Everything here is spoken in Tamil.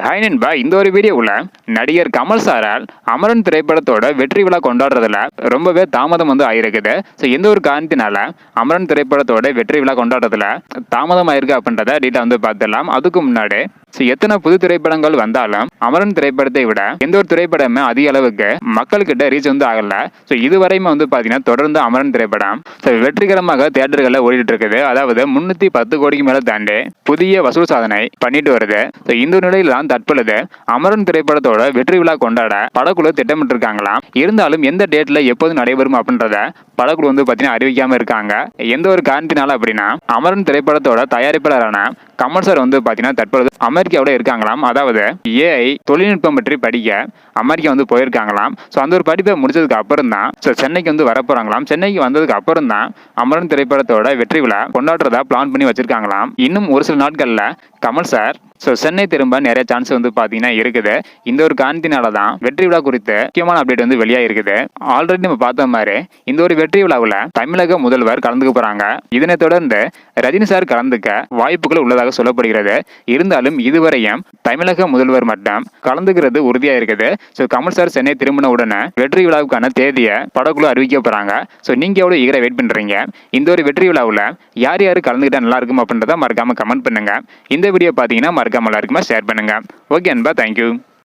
ஹாய் நண்பா, இந்த ஒரு வீடியோவில் நடிகர் கமல் சாரால் அமரன் திரைப்படத்தோட வெற்றி விழா கொண்டாடுறதுல ரொம்பவே தாமதம் ஆயிருக்குது. ஸோ எந்த ஒரு காரணத்தினால அமரன் திரைப்படத்தோட வெற்றி விழா கொண்டாடுறதுல தாமதம் ஆயிருக்கு அப்படின்றத டீட்டெயில் பார்த்துடலாம். அதுக்கு முன்னாடி எத்தனை புது திரைப்படங்கள் வந்தாலும் அமரன் திரைப்படத்தை விட எந்த ஒரு திரைப்படமே அதிக அளவுக்கு மக்கள்கிட்ட ரீச் ஆகல. ஸோ இதுவரையுமே பாத்தீங்கன்னா தொடர்ந்து அமரன் திரைப்படம் வெற்றிகரமாக தியேட்டர்களில் ஓடிட்டு இருக்குது. அதாவது 310 கோடிக்கு மேல தாண்டி புதிய வசூல் சாதனை பண்ணிட்டு வருது. இந்த நிலையில தான் தற்பொழுது அமரன் திரைப்படத்தோட வெற்றி விழா கொண்டாட படக்குழு திட்டமிட்டு இருக்காங்களாம். இருந்தாலும் எந்த டேட்ல எப்போது நடைபெறும் அப்படின்றத படக்குழு பாத்தீங்கன்னா அறிவிக்காம இருக்காங்க. எந்த ஒரு காரணத்தினால அப்படின்னா அமரன் திரைப்படத்தோட தயாரிப்பாளரான கமல் சார் பாத்தீங்கன்னா தற்பொழுது அமெரிக்காவோட இருக்காங்களாம். அதாவது ஏஐ தொழில்நுட்பம் பற்றி படிக்க அமெரிக்கா போயிருக்காங்களாம். ஸோ அந்த ஒரு படிப்பை முடிச்சதுக்கு அப்புறம் தான் சென்னைக்கு வரப்போறாங்களாம். சென்னைக்கு வந்ததுக்கு அப்புறம் தான் அமரன் திரைப்படத்தோட வெற்றி விழா கொண்டாடுறதா பிளான் பண்ணி வச்சிருக்காங்களாம். இன்னும் ஒரு சில நாட்கள்ல கமல் சார் சென்னை திரும்ப நிறைய சான்ஸ் பாத்தீங்கன்னா இருக்குது. இந்த ஒரு காரணத்தினால தான் வெற்றி விழா குறித்து முக்கியமான அப்டேட் வெளியா இருக்குது. ஆல்ரெடி நம்ம பார்த்த மாதிரி இந்த ஒரு வெற்றி விழாவில் தமிழக முதல்வர் கலந்துக்க போறாங்க. இதனை தொடர்ந்து ரஜினி சார் கலந்துக்க வாய்ப்புகள் உள்ளதாக சொல்லப்படுகிறது. இருந்தாலும் இதுவரையும் தமிழக முதல்வர் மட்டும் கலந்துக்கிறது உறுதியா இருக்குது. கமல் சார் சென்னை திரும்பின உடனே வெற்றி விழாவுக்கான தேதியை படக்குழு அறிவிக்க போறாங்க. நீங்க எவ்வளவு ஈகரா வெயிட் பண்றீங்க? இந்த ஒரு வெற்றி விழாவில் யார் யாரு கலந்துக்கிட்டா நல்லா இருக்கும் அப்படின்றத மறக்காம கமெண்ட் பண்ணுங்க. இந்த வீடியோ பாத்தீங்கன்னா மறக்காம எல்லாருக்குமே ஷேர் பண்ணுங்க. ஓகே அன்பா, தேங்க்யூ.